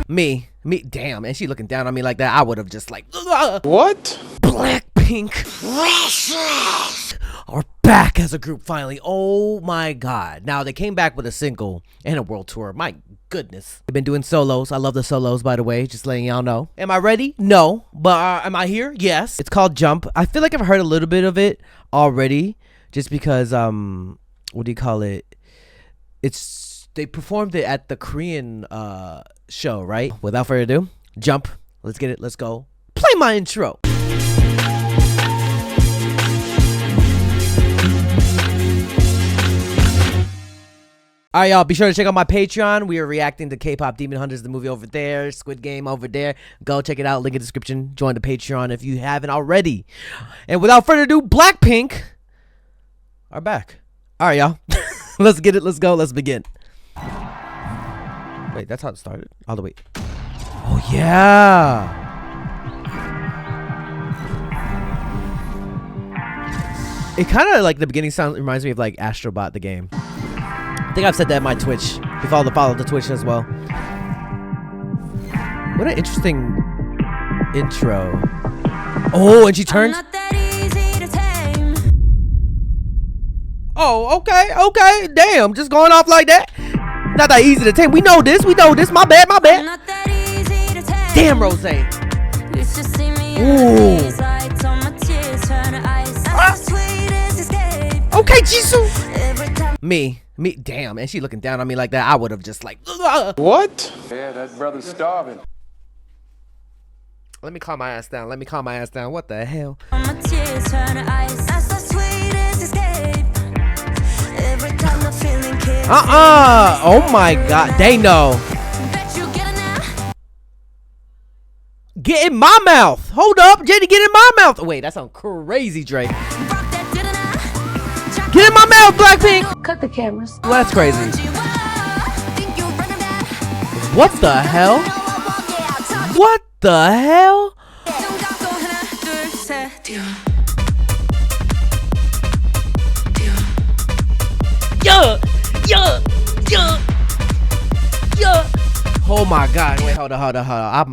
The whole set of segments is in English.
Me, damn, and she looking down on me like that. I would have just like, what? BLACKPINK are back as a group finally. Oh my god. Now they came back with a single and a world tour. My goodness. They've been doing solos. I love the solos, by the way, just letting y'all know. Am I ready? No. But am I here? Yes. It's called Jump. I feel like I've heard a little bit of it already, just because what do you call it? They performed it at the Korean show, right? Without further ado, Jump. Let's get it. Let's go. Play my intro. Alright, y'all, be sure to check out my Patreon. We are reacting to K-Pop Demon Hunters, the movie over there, Squid Game over there. Go check it out, link in the description. Join the Patreon if you haven't already. And without further ado, BLACKPINK are back. Alright, y'all. Let's get it, let's go, let's begin. Wait, that's how it started? All the way. Oh, yeah. It kind of like the beginning sound reminds me of like Astrobot, the game. I think I've said that in my Twitch. If you follow the Twitch as well. What an interesting intro. Oh, and she turns. Oh, okay. Damn, just going off like that. Not that easy to tame. We know this. My bad. Damn, Rose. Ooh. Okay, Jisoo. Me, damn, and she looking down on me like that. I would have just like, what? Yeah, that brother's starving. Let me calm my ass down. What the hell? Oh my god, they know. Get in my mouth. Hold up, JD, get in my mouth. Wait, that sounds crazy, Drake. Get in my mouth, BLACKPINK. Cut the cameras. Well, that's crazy. What the hell? What the hell? Yeah. Oh my god. Wait, hold on.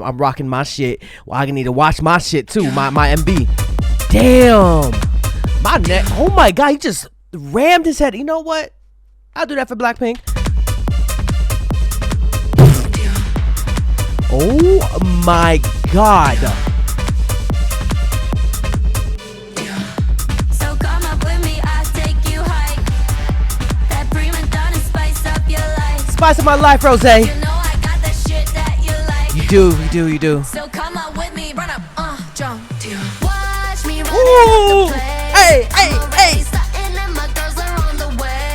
I'm rocking my shit. Well, I need to watch my shit too. My MB. Damn. My neck. Oh my god, he just rammed his head. You know what? I'll do that for BLACKPINK. Oh my god. So come up with me, I'll take you high. That prima donna spice up your life. Spice up my life, Rose. You know I got that shit that you like. You do. So come up with me, run up, jump. Watch me run Ooh. the place. Hey.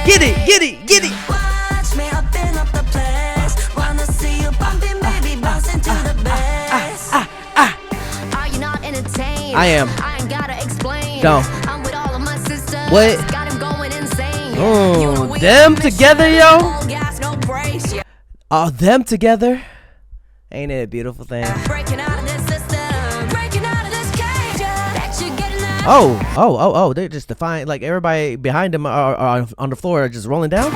Get it. Watch me up in up the place. Wanna see you bumping, baby, bouncing to the bass. Are you not entertained? I am. I ain't gotta explain. No. I'm with all of my sisters. What? Got him going insane. Oh, them together, yo. Oh, them together. Ain't it a beautiful thing? Breaking out of this system. Breaking out of this cage. Bet you getting that. Oh, they're just defying, like everybody behind them are on the floor are just rolling down.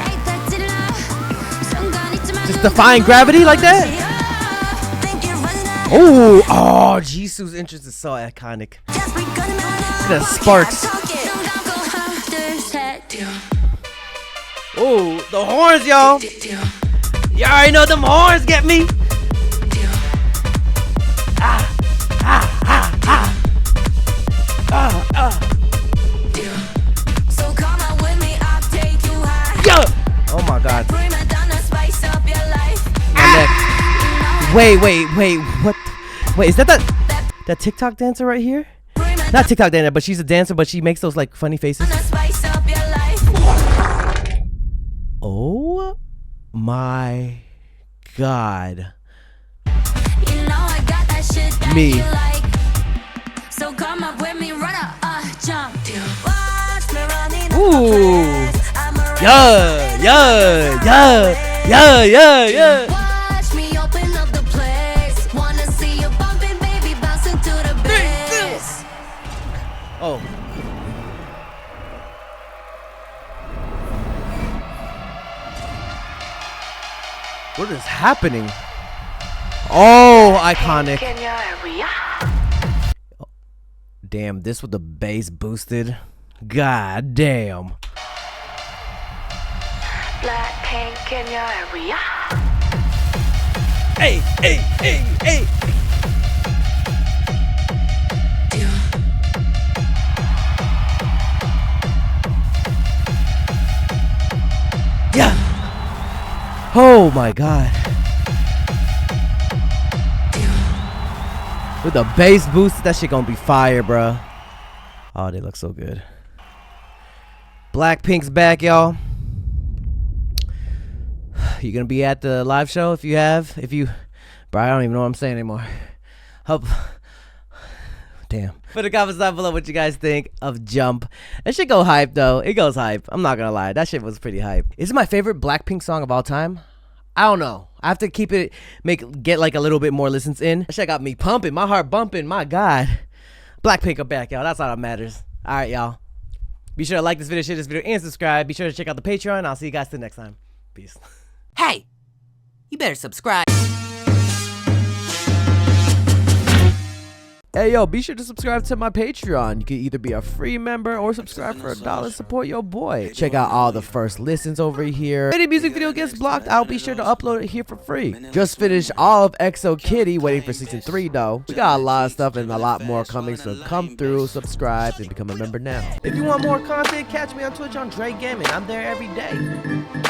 Just defying gravity like that. Oh, Jisoo's entrance is so iconic. The sparks. Oh, the horns, y'all. You already know them horns get me. So come on with me, I'll take you high. Yeah. Oh my god. Prima donna, spice up your life. Wait, what? Wait, is that TikTok dancer right here? Not TikTok dancer, but she's a dancer, but she makes those like funny faces. Spice up your life. Oh my god. You know I got that shit that Me. you like. So come up with me, run up, jump. Watch me running. Ooh. Yeah. Watch me open up the place. Wanna see you bumping, baby, bouncing to the bass. Oh. What is happening? Oh, iconic. Damn, this with the bass boosted. God damn. BLACKPINK in your area. Hey, hey, hey, hey. Yeah. Oh my god. With the bass boost, that shit gonna be fire, bruh. Oh, they look so good. BLACKPINK's back, y'all. You gonna be at the live show if you have? Bro, I don't even know what I'm saying anymore. Hope. Damn. Put a comments down below what you guys think of Jump. That shit go hype though. It goes hype. I'm not gonna lie. That shit was pretty hype. Is it my favorite BLACKPINK song of all time? I don't know. I have to keep it, get like a little bit more listens in. That shit got me pumping, my heart bumping. My God. BLACKPINK are back, y'all. That's all that matters. All right, y'all. Be sure to like this video, share this video, and subscribe. Be sure to check out the Patreon. I'll see you guys till next time. Peace. Hey, you better subscribe. Hey, yo, be sure to subscribe to my Patreon. You can either be a free member or subscribe for $1. Support your boy. Check out all the first listens over here. If any music video gets blocked, I'll be sure to upload it here for free. Just finished all of XO Kitty, waiting for season 3 though. We got a lot of stuff and a lot more coming, so come through, subscribe, and become a member now. If you want more content, catch me on Twitch on Jrekml. I'm there every day.